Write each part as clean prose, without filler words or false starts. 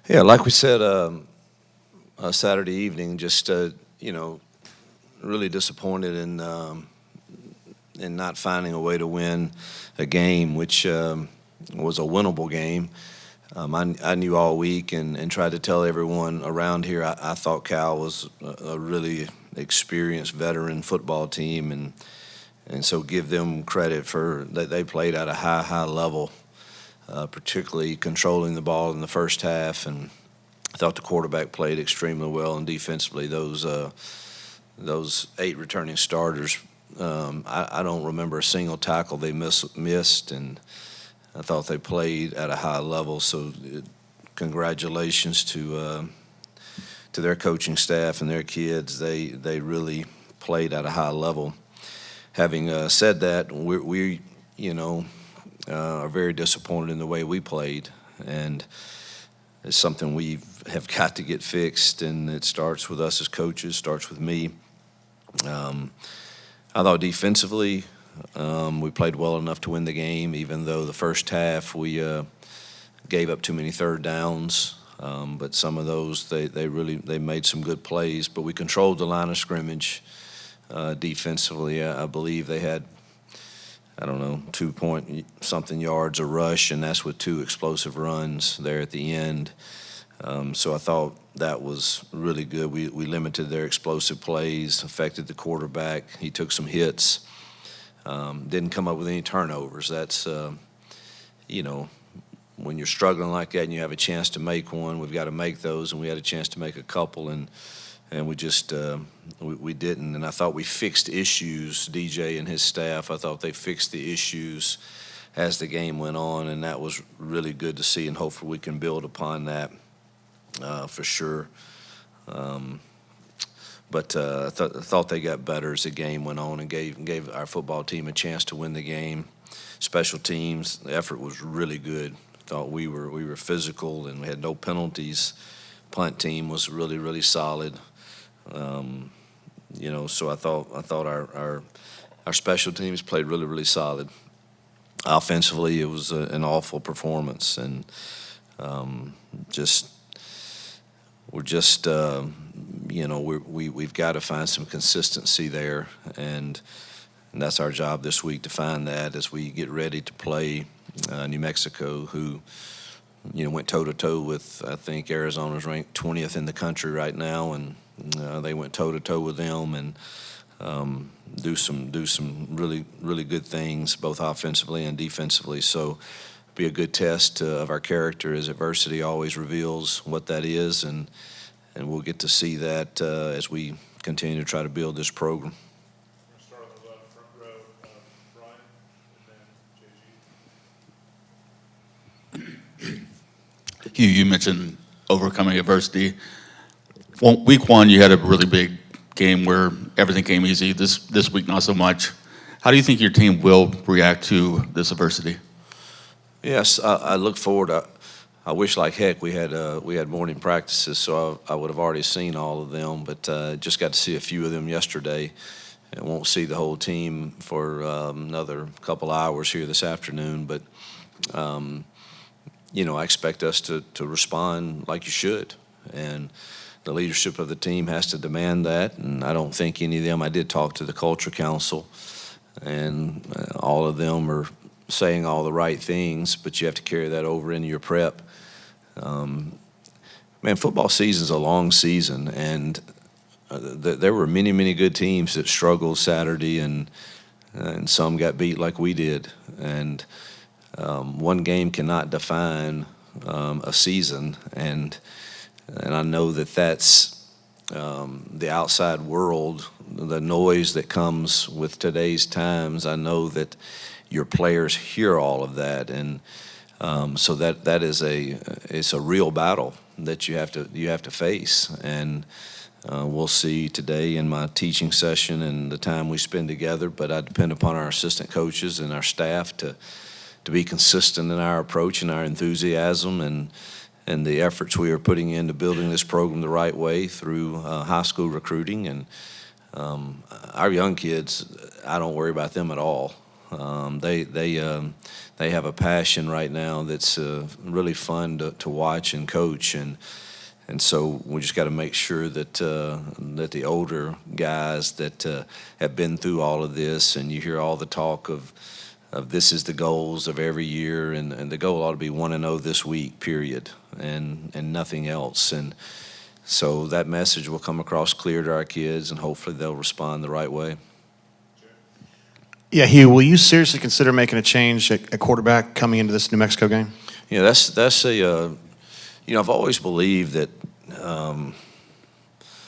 Yeah, like we said Saturday evening, just really disappointed in not finding a way to win a game, which was a winnable game. I knew all week and tried to tell everyone around here I thought Cal was a really experienced veteran football team, and so give them credit for that they played at a high level, particularly controlling the ball in the first half. And I thought the quarterback played extremely well, and defensively those 8 returning starters. I don't remember a single tackle they missed, and I thought they played at a high level. So, congratulations to their coaching staff and their kids. They really played at a high level. Having said that, we are very disappointed in the way we played, and it's something we have got to get fixed. And it starts with us as coaches, starts with me. I thought defensively we played well enough to win the game, even though the first half we gave up too many third downs. But some of those they made some good plays. But we controlled the line of scrimmage defensively. I believe they had 2 point something yards a rush, and that's with 2 explosive runs there at the end. So I thought that was really good. We limited their explosive plays, affected the quarterback. He took some hits, didn't come up with any turnovers. That's, when you're struggling like that and you have a chance to make one, we've got to make those, and we had a chance to make a couple, and we just we didn't. And I thought we fixed issues, DJ and his staff. I thought they fixed the issues as the game went on, and that was really good to see, and hopefully we can build upon that. For sure. But I thought they got better as the game went on and gave our football team a chance to win the game. Special teams, the effort was really good. Thought we were physical and we had no penalties. Punt team was really solid. So I thought our special teams played really solid. Offensively, it was an awful performance, and we've got to find some consistency there, and that's our job this week, to find that as we get ready to play New Mexico, who went toe-to-toe with, I think Arizona's ranked 20th in the country right now, and they went toe-to-toe with them and do some really good things, both offensively and defensively. So be a good test of our character, as adversity always reveals what that is, and we'll get to see that as we continue to try to build this program. We're going to start on the left front row, Brian, and then JG. Hugh, you mentioned overcoming adversity. Well, week 1, you had a really big game where everything came easy. This week, not so much. How do you think your team will react to this adversity? Yes, I look forward. I wish like heck we had morning practices, so I would have already seen all of them. But just got to see a few of them yesterday, and won't see the whole team for another couple hours here this afternoon. But I expect us to respond like you should, and the leadership of the team has to demand that. And I don't think any of them. I did talk to the Culture Council, and all of them are saying all the right things, but you have to carry that over into your prep. Football season's a long season, and there were many good teams that struggled Saturday, and some got beat like we did. And one game cannot define a season, and I know that's the outside world, the noise that comes with today's times. I know that your players hear all of that, and so that is it's a real battle that you have to face. And we'll see today in my teaching session and the time we spend together. But I depend upon our assistant coaches and our staff to be consistent in our approach and our enthusiasm and the efforts we are putting into building this program the right way through high school recruiting. And our young kids, I don't worry about them at all. They have a passion right now that's really fun to watch and coach, and so we just got to make sure that that the older guys that have been through all of this, and you hear all the talk of this is the goals of every year, and the goal ought to be 1-0 this week, period, and nothing else. And so that message will come across clear to our kids, and hopefully they'll respond the right way. Yeah, Hugh, will you seriously consider making a change at quarterback coming into this New Mexico game? Yeah, that's a I've always believed that.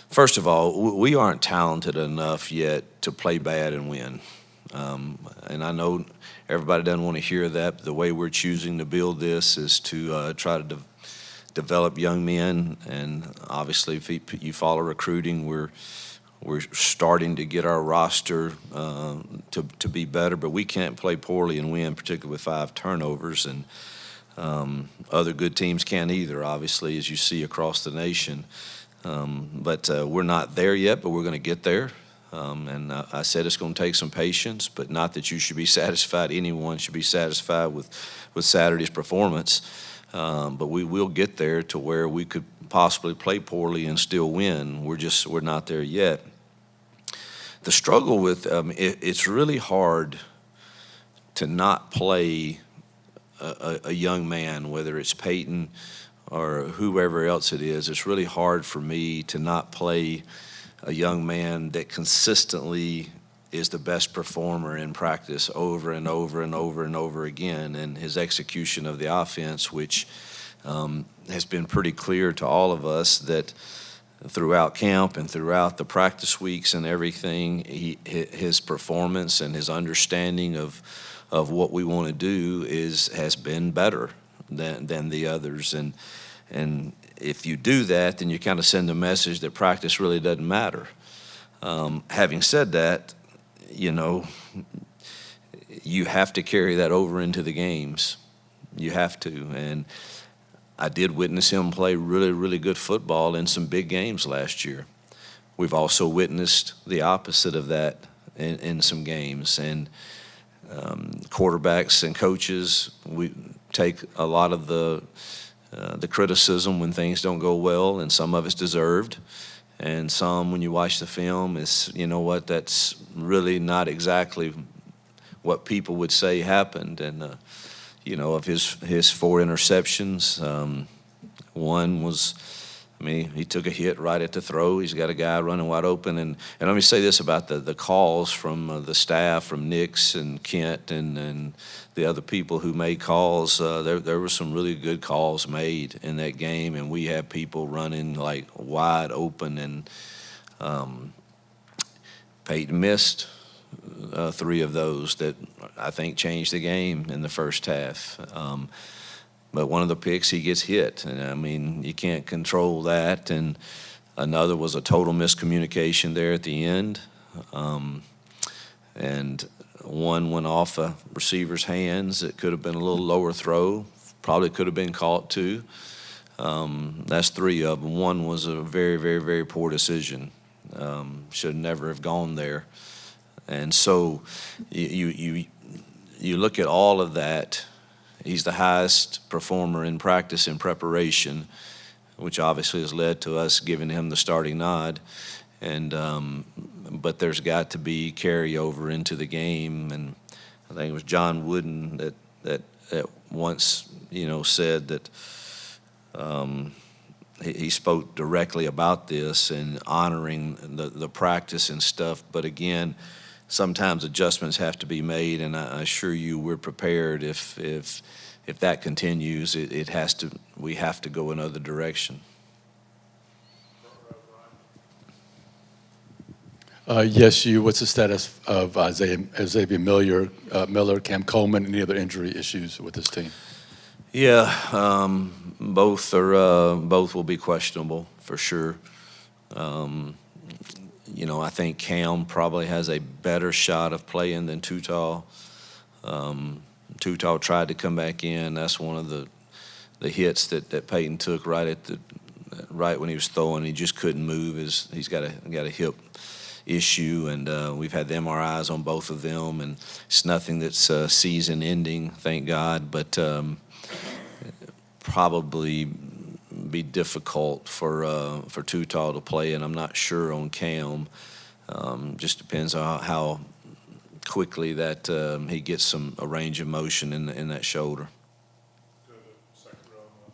First of all, we aren't talented enough yet to play bad and win. And I know everybody doesn't want to hear that. But the way we're choosing to build this is to try to develop young men. And obviously, if you follow recruiting, we're starting to get our roster to be better. But we can't play poorly and win, particularly with 5 turnovers. And other good teams can't either, obviously, as you see across the nation. But we're not there yet, but we're going to get there. And I said it's going to take some patience, but not that you should be satisfied. Anyone should be satisfied with Saturday's performance. But we will get there to where we could possibly play poorly and still win. We're not there yet. The struggle with it's really hard to not play a young man, whether it's Peyton or whoever else it is. It's really hard for me to not play a young man that consistently is the best performer in practice over and over and over and over again, and his execution of the offense, which has been pretty clear to all of us that throughout camp and throughout the practice weeks and everything, his performance and his understanding of what we want to do has been better than the others. And if you do that, then you kind of send a message that practice really doesn't matter. Having said that, you have to carry that over into the games. You have to. And I did witness him play really, really good football in some big games last year. We've also witnessed the opposite of that in some games. And quarterbacks and coaches, we take a lot of the criticism when things don't go well, and some of it's deserved. And some, when you watch the film, is, that's really not exactly what people would say happened. And, of his 4 interceptions, one was, he took a hit right at the throw. He's got a guy running wide open. And let me say this about the calls from the staff, from Nix and Kent and the other people who made calls. There were some really good calls made in that game, and we had people running like wide open. And Peyton missed 3 of those that I think changed the game in the first half. But one of the picks, he gets hit. And, you can't control that. And another was a total miscommunication there at the end. And one went off a receiver's hands. It could have been a little lower throw. Probably could have been caught too. That's 3 of them. One was a very, very, very poor decision. Should never have gone there. And so you look at all of that. He's the highest performer in practice and preparation, which obviously has led to us giving him the starting nod. And but there's got to be carryover into the game. And I think it was John Wooden that once said that he spoke directly about this and honoring the practice and stuff. But again, sometimes adjustments have to be made, and I assure you we're prepared if that continues. We have to go another direction. Yes, what's the status of Xavier Miller, Cam Coleman, any other injury issues with this team? Yeah, both will be questionable for sure. I think Cam probably has a better shot of playing than Tutal. Tutal tried to come back in. That's one of the hits that Peyton took right when he was throwing. He just couldn't move. He's got a hip issue, and we've had the MRIs on both of them, and it's nothing that's season-ending, thank God, but probably be difficult for Tuttle to play, and I'm not sure on Cam. Just depends on how quickly that he gets a range of motion in that shoulder. Go to the second row on the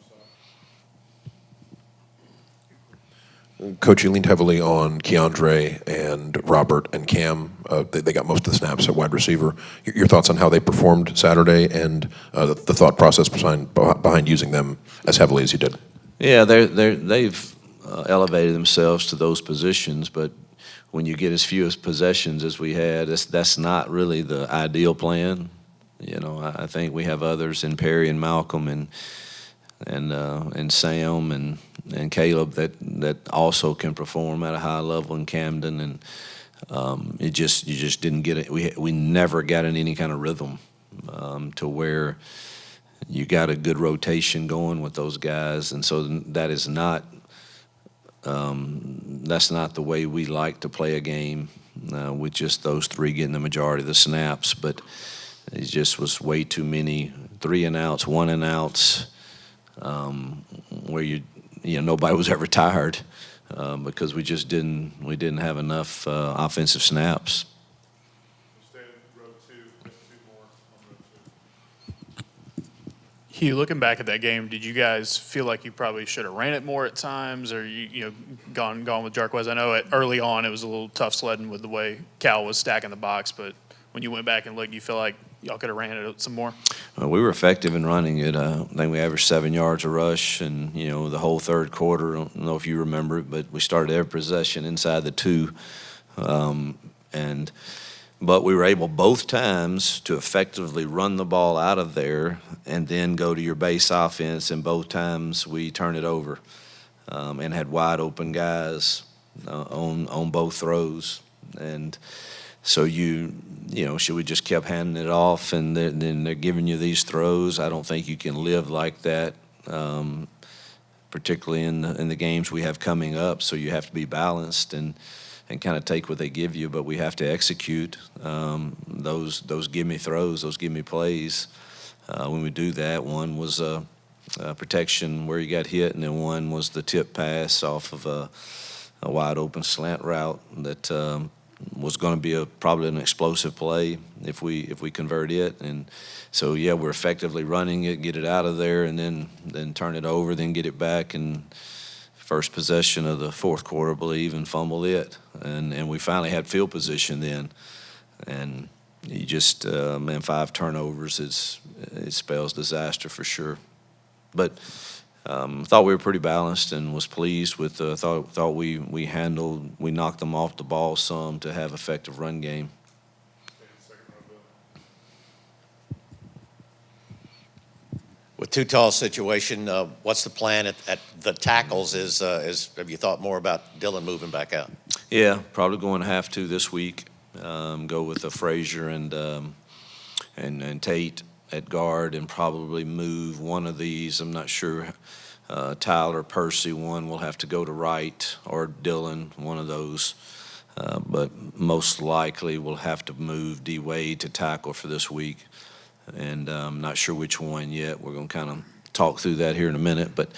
left side. Coach, you leaned heavily on Keandre and Robert and Cam. They got most of the snaps at wide receiver. Your thoughts on how they performed Saturday and the thought process behind using them as heavily as you did? Yeah, they've elevated themselves to those positions, but when you get as few as possessions as we had, that's not really the ideal plan. You know, I think we have others in Perry and Malcolm and Sam and Caleb that also can perform at a high level in Camden, and you just didn't get it. We never got in any kind of rhythm to where you got a good rotation going with those guys, and so that is not that's not the way we like to play a game with just those three getting the majority of the snaps. But it just was way too many 3-and-outs, 1-and-outs. Where nobody was ever tired because we didn't have enough offensive snaps. Stay in row 2, get 2 more on row 2. Hugh, looking back at that game, did you guys feel like you probably should have ran it more at times, or gone with Jarquez? I know early on it was a little tough sledding with the way Cal was stacking the box, but when you went back and looked, you feel like y'all could have ran it some more? We were effective in running it. I think we averaged 7 yards a rush, and the whole third quarter. I don't know if you remember it, but we started every possession inside the 2, but we were able both times to effectively run the ball out of there and then go to your base offense, and both times we turned it over and had wide open guys on both throws. And so should we just kept handing it off, and then they're giving you these throws? I don't think you can live like that, particularly in the games we have coming up. So you have to be balanced and kind of take what they give you, but we have to execute those give me throws, those give me plays. When we do that, one was protection where you got hit, and then one was the tip pass off of a wide open slant route that was going to be probably an explosive play if we convert it. And so we're effectively running it, get it out of there, and then turn it over, then get it back, and first possession of the fourth quarter, I believe, and fumble it. And we finally had field position then. And you just, 5 turnovers, it spells disaster for sure. But thought we were pretty balanced and was pleased with, thought we knocked them off the ball some to have effective run game. Stay in the second row, Bill. With Tutal's situation, what's the plan at the tackles? Have you thought more about Dillon moving back out? Yeah, probably going to have to this week. Go with Frazier and Tate at guard, and probably move one of these. I'm not sure. Tyler, Percy, one will have to go to right, or Dillon, one of those. But most likely we'll have to move D. Wade to tackle for this week. And I'm not sure which one yet. We're going to kind of talk through that here in a minute. But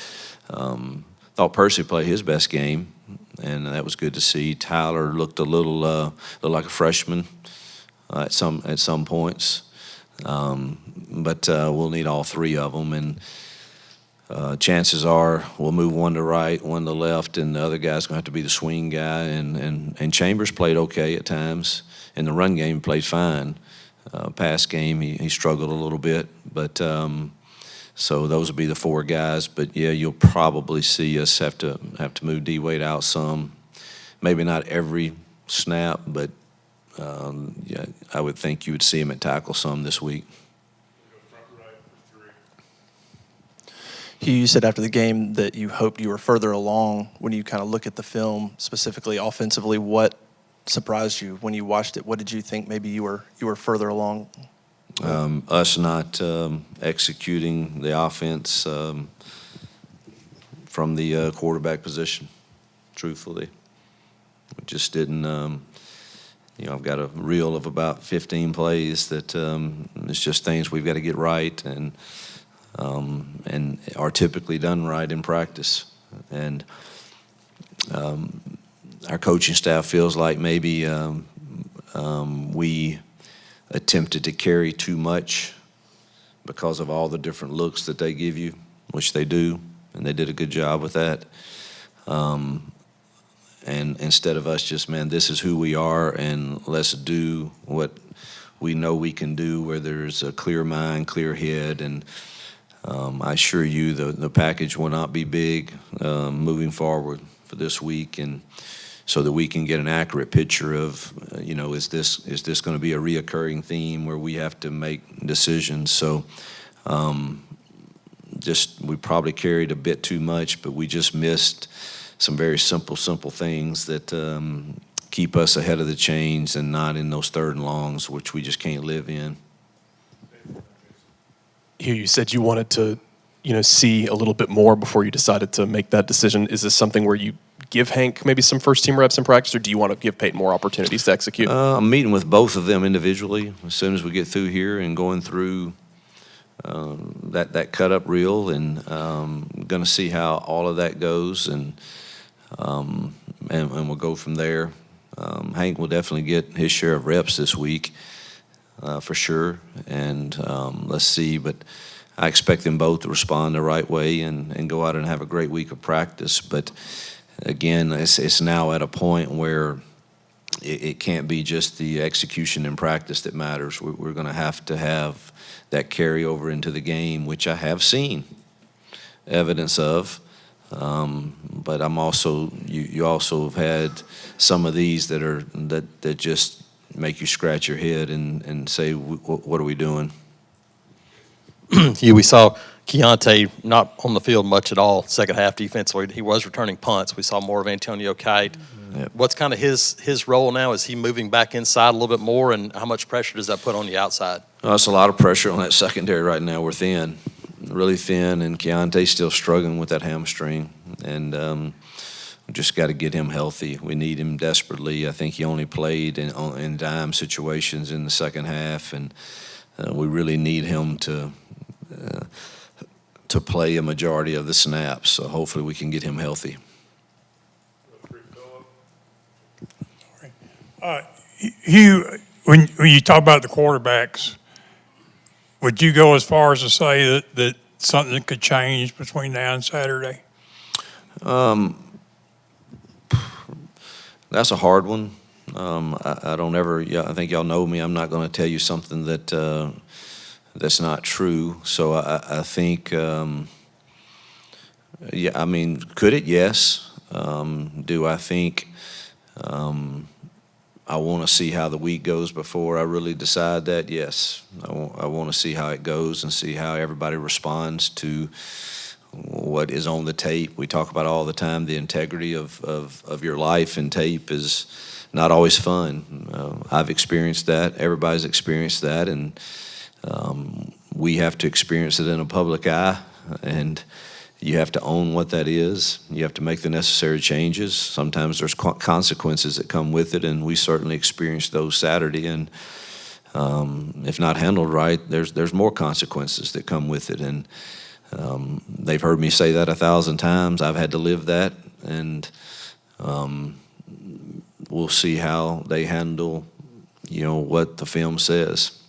thought Percy played his best game, and that was good to see. Tyler looked a little like a freshman at some points. But we'll need all 3 of them. And chances are we'll move one to right, one to left, and the other guy's going to have to be the swing guy. And Chambers played okay at times. In the run game, played fine. Pass game, he struggled a little bit, but so those will be the 4 guys. But you'll probably see us have to move D. Wade out some, maybe not every snap, but I would think you would see him at tackle some this week. We'll go front right for 3. Hugh, you said after the game that you hoped you were further along. When you kind of look at the film, specifically offensively, what surprised you when you watched it? What did you think maybe you were further along? Us not executing the offense from the quarterback position, truthfully. We just didn't. I've got a reel of about 15 plays that it's just things we've got to get right and are typically done right in practice. And our coaching staff feels like maybe we attempted to carry too much because of all the different looks that they give you, which they do, and they did a good job with that. And instead of us just, man, this is who we are, and let's do what we know we can do, where there's a clear mind, clear head, and I assure you the package will not be big moving forward for this week, and so that we can get an accurate picture of, is this going to be a reoccurring theme where we have to make decisions? So we probably carried a bit too much, but we just missed some very simple things that keep us ahead of the chains and not in those third and longs, which we just can't live in. Hugh, you said you wanted to, see a little bit more before you decided to make that decision. Is this something where you give Hank maybe some first-team reps in practice, or do you want to give Peyton more opportunities to execute? I'm meeting with both of them individually as soon as we get through here and going through that cut-up reel, and going to see how all of that goes, and we'll go from there. Hank will definitely get his share of reps this week, for sure, and let's see. But I expect them both to respond the right way and go out and have a great week of practice. But again, it's now at a point where it can't be just the execution in practice that matters. We're going to have that carryover into the game, which I have seen evidence of. But I'm also you also have had some of these that just make you scratch your head and say, what are we doing? Yeah, we saw Keontae not on the field much at all second half defensively. He was returning punts. We saw more of Antonio Kite. Yep. What's kind of his role now? Is he moving back inside a little bit more, and how much pressure does that put on the outside? It's a lot of pressure on that secondary right now. We're thin, really thin, and Keontae's still struggling with that hamstring. And we just got to get him healthy. We need him desperately. I think he only played in dime situations in the second half, and we really need him to play a majority of the snaps. So hopefully we can get him healthy. Hugh, when you talk about the quarterbacks, would you go as far as to say that something could change between now and Saturday? That's a hard one. I don't ever. Yeah, I think y'all know me. I'm not going to tell you something that's not true. So I think. Yeah, I mean, could it? Yes. Do I think? I want to see how the week goes before I really decide that. Yes, I want to see how it goes and see how everybody responds to what is on the tape. We talk about all the time the integrity of your life, and tape is not always fun. I've experienced that. Everybody's experienced that, and we have to experience it in a public eye, and you have to own what that is. You have to make the necessary changes. Sometimes there's consequences that come with it, and we certainly experienced those Saturday. And if not handled right, there's more consequences that come with it. And they've heard me say that 1,000 times. I've had to live that, and we'll see how they handle, what the film says.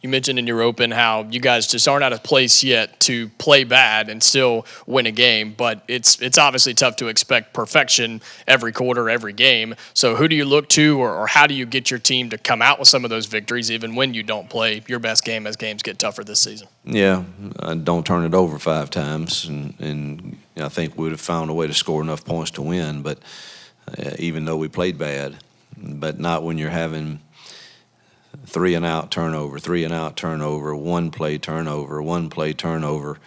You mentioned in your open how you guys just aren't at a place yet to play bad and still win a game, but it's obviously tough to expect perfection every quarter, every game. So who do you look to, or how do you get your team to come out with some of those victories even when you don't play your best game as games get tougher this season? Yeah, I don't turn it over 5 times, and I think we would have found a way to score enough points to win, but even though we played bad, but not when you're having 3-and-out turnover, one play turnover.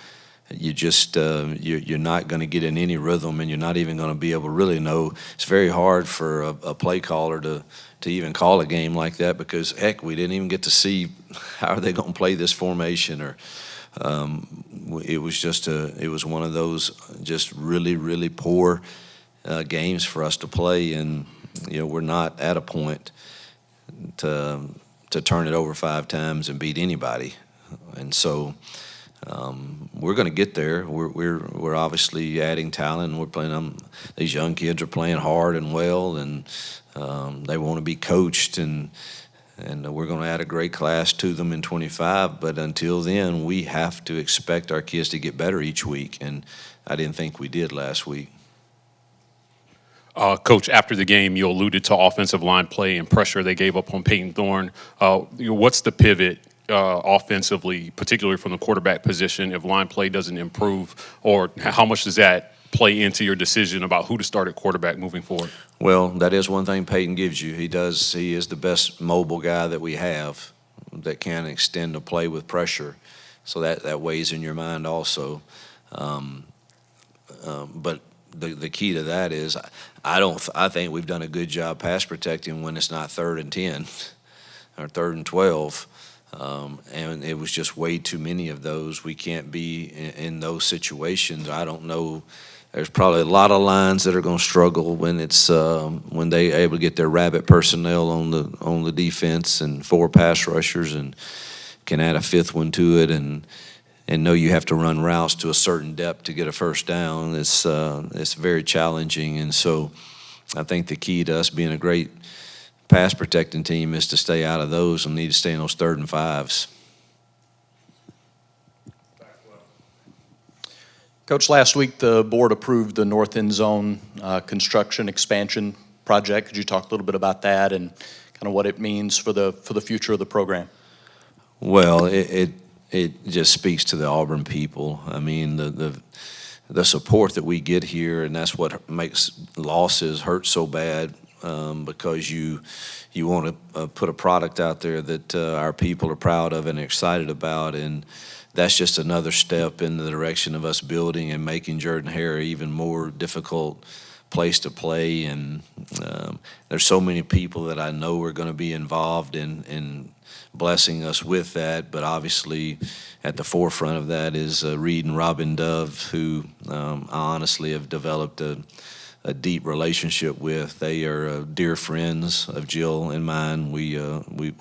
You just you're not going to get in any rhythm, and you're not even going to be able to really know. It's very hard for a play caller to even call a game like that, because heck, we didn't even get to see how are they going to play this formation, or it was one of those just really, really poor games for us to play, and we're not at a point to turn it over 5 times and beat anybody, and so we're going to get there. We're obviously adding talent, and we're playing. These young kids are playing hard and well, and they want to be coached, and we're going to add a great class to them in 25. But until then, we have to expect our kids to get better each week, and I didn't think we did last week. Coach, after the game, you alluded to offensive line play and pressure they gave up on Peyton Thorne. What's the pivot offensively, particularly from the quarterback position, if line play doesn't improve, or how much does that play into your decision about who to start at quarterback moving forward? Well, that is one thing Peyton gives you. He is the best mobile guy that we have that can extend the play with pressure. So that weighs in your mind also. But the key to that is I think we've done a good job pass protecting when it's not 3rd and 10 or 3rd and 12. And it was just way too many of those. We can't be in those situations. I don't know. There's probably a lot of lines that are going to struggle when it's when they able to get their rabbit personnel on the defense and 4 pass rushers and can add a 5th one to it and know you have to run routes to a certain depth to get a first down. It's very challenging, and so I think the key to us being a great pass protecting team is to stay out of those and need to stay in those 3rd and 5s. Coach, last week the board approved the north end zone construction expansion project. Could you talk a little bit about that and kind of what it means for the future of the program? Well, it just speaks to the Auburn people. I mean, the support that we get here, and that's what makes losses hurt so bad. Because you want to put a product out there that our people are proud of and excited about, and that's just another step in the direction of us building and making Jordan-Hare even more difficult place to play. And there's so many people that I know are going to be involved in blessing us with that, but obviously at the forefront of that is Reed and Robin Dove, who I honestly have developed a deep relationship with. They are dear friends of Jill and mine. We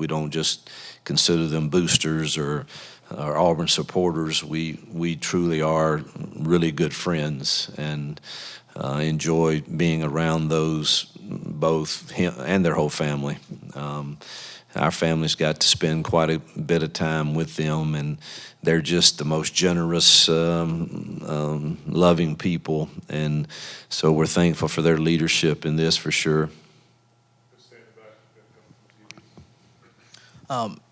don't just consider them boosters or Auburn supporters. We truly are really good friends and enjoy being around those, both him and their whole family. Our family's got to spend quite a bit of time with them, and they're just the most generous, loving people, and so we're thankful for their leadership in this for sure.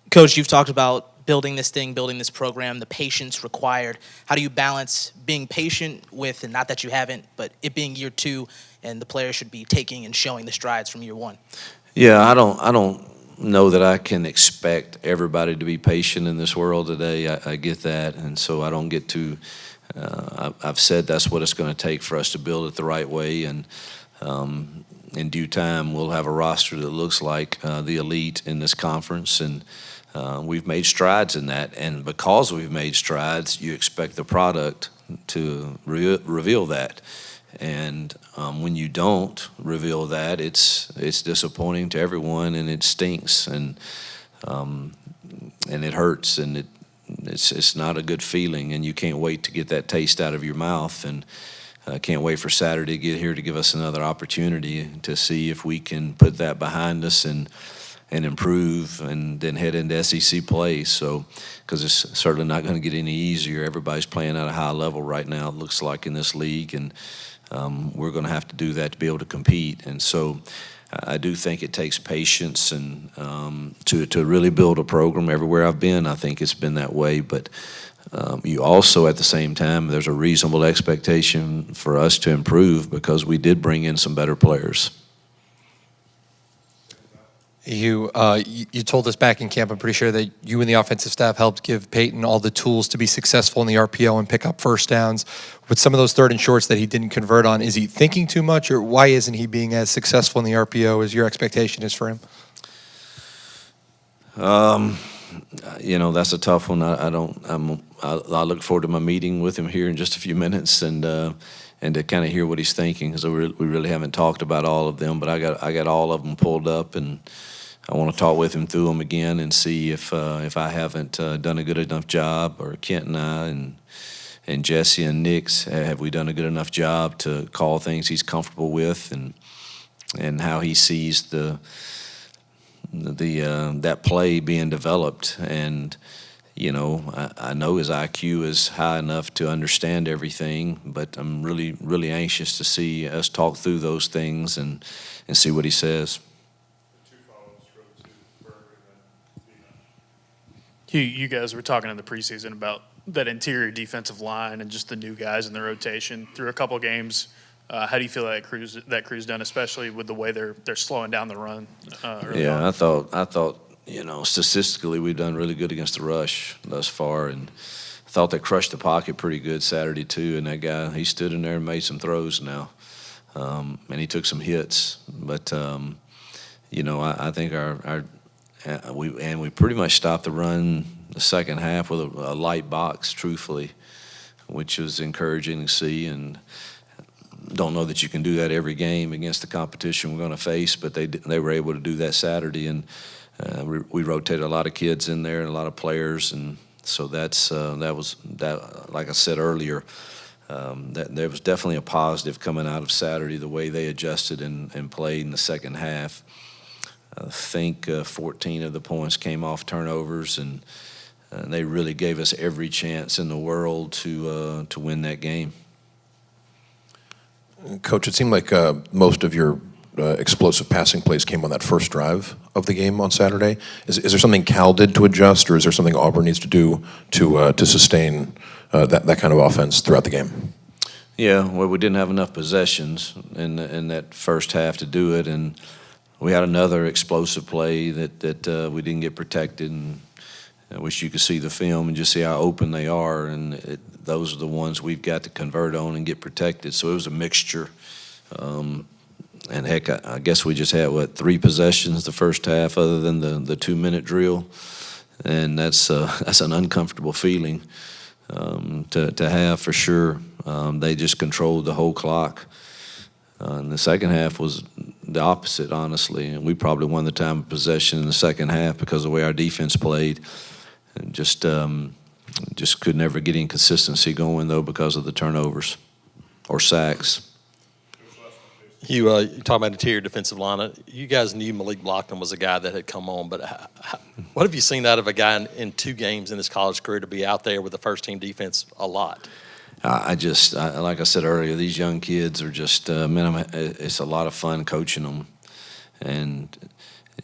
Coach, you've talked about building this program, the patience required. How do you balance being patient with, and not that you haven't, but it being year 2 and the players should be taking and showing the strides from year 1? Yeah, I don't know that I can expect everybody to be patient in this world today. I get that, and so I don't get to. I've said that's what it's going to take for us to build it the right way, and in due time we'll have a roster that looks like the elite in this conference, and we've made strides in that. And because we've made strides, you expect the product to reveal that. And when you don't reveal that, it's disappointing to everyone, and it stinks, and it hurts, and it's not a good feeling, and you can't wait to get that taste out of your mouth, and can't wait for Saturday to get here to give us another opportunity to see if we can put that behind us and improve, and then head into SEC play. So, because it's certainly not going to get any easier. Everybody's playing at a high level right now, it looks like, in this league, and we're going to have to do that to be able to compete. And so I do think it takes patience and to really build a program. Everywhere I've been, I think it's been that way. But you also, at the same time, there's a reasonable expectation for us to improve because we did bring in some better players. You told us back in camp, I'm pretty sure, that you and the offensive staff helped give Peyton all the tools to be successful in the RPO and pick up first downs. With some of those 3rd and shorts that he didn't convert on, is he thinking too much, or why isn't he being as successful in the RPO as your expectation is for him? That's a tough one. I look forward to my meeting with him here in just a few minutes, and to kind of hear what he's thinking, because we really haven't talked about all of them. But I got all of them pulled up, and I want to talk with him through them again and see if I haven't done a good enough job, or Kent and I and Jesse and Nick's, have we done a good enough job to call things he's comfortable with, and how he sees that play being developed. And I know his IQ is high enough to understand everything, but I'm really, really anxious to see us talk through those things and see what he says. You guys were talking in the preseason about that interior defensive line and just the new guys in the rotation through a couple games. How do you feel that crew's done, especially with the way they're slowing down the run? I thought statistically we've done really good against the rush thus far, and I thought they crushed the pocket pretty good Saturday too. And that guy, he stood in there and made some throws now, and he took some hits. But I think we pretty much stopped the run the second half with a light box, truthfully, which was encouraging to see. And don't know that you can do that every game against the competition we're going to face, but they were able to do that Saturday, and we rotated a lot of kids in there and a lot of players, and so that was like I said earlier, that there was definitely a positive coming out of Saturday, the way they adjusted and played in the second half. I think 14 of the points came off turnovers, and they really gave us every chance in the world to win that game. Coach, it seemed like most of your explosive passing plays came on that first drive of the game on Saturday. Is there something Cal did to adjust, or is there something Auburn needs to do to sustain that kind of offense throughout the game? Yeah, well, we didn't have enough possessions in that first half to do it, and we had another explosive play that we didn't get protected, and I wish you could see the film and just see how open they are, and those are the ones we've got to convert on and get protected. So it was a mixture. And heck, I guess we just had, 3 possessions the first half other than the 2-minute drill. And that's an uncomfortable feeling to have for sure. They just controlled the whole clock. And the second half was the opposite, honestly. And we probably won the time of possession in the second half because of the way our defense played. And just could never get any consistency going, though, because of the turnovers or sacks. You talk about interior defensive line. You guys knew Malik Blockton was a guy that had come on, but what have you seen out of a guy in 2 games in his college career to be out there with the first-team defense a lot? Like I said earlier, these young kids are just, it's a lot of fun coaching them. And,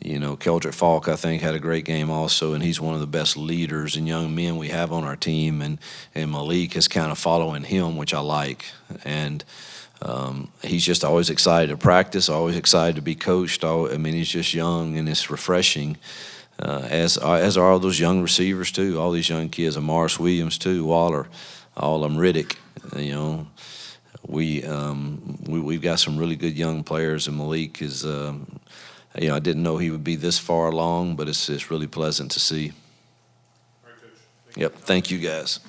Keldrick Falk, I think, had a great game also, and he's one of the best leaders and young men we have on our team. And Malik is kind of following him, which I like. And he's just always excited to practice, always excited to be coached. He's just young, and it's refreshing, as are all those young receivers, too, all these young kids, Amaris Williams, too, Waller, all of them, Riddick. We've got some really good young players, and Malik is, I didn't know he would be this far along, but it's really pleasant to see. Yep, thank you, guys.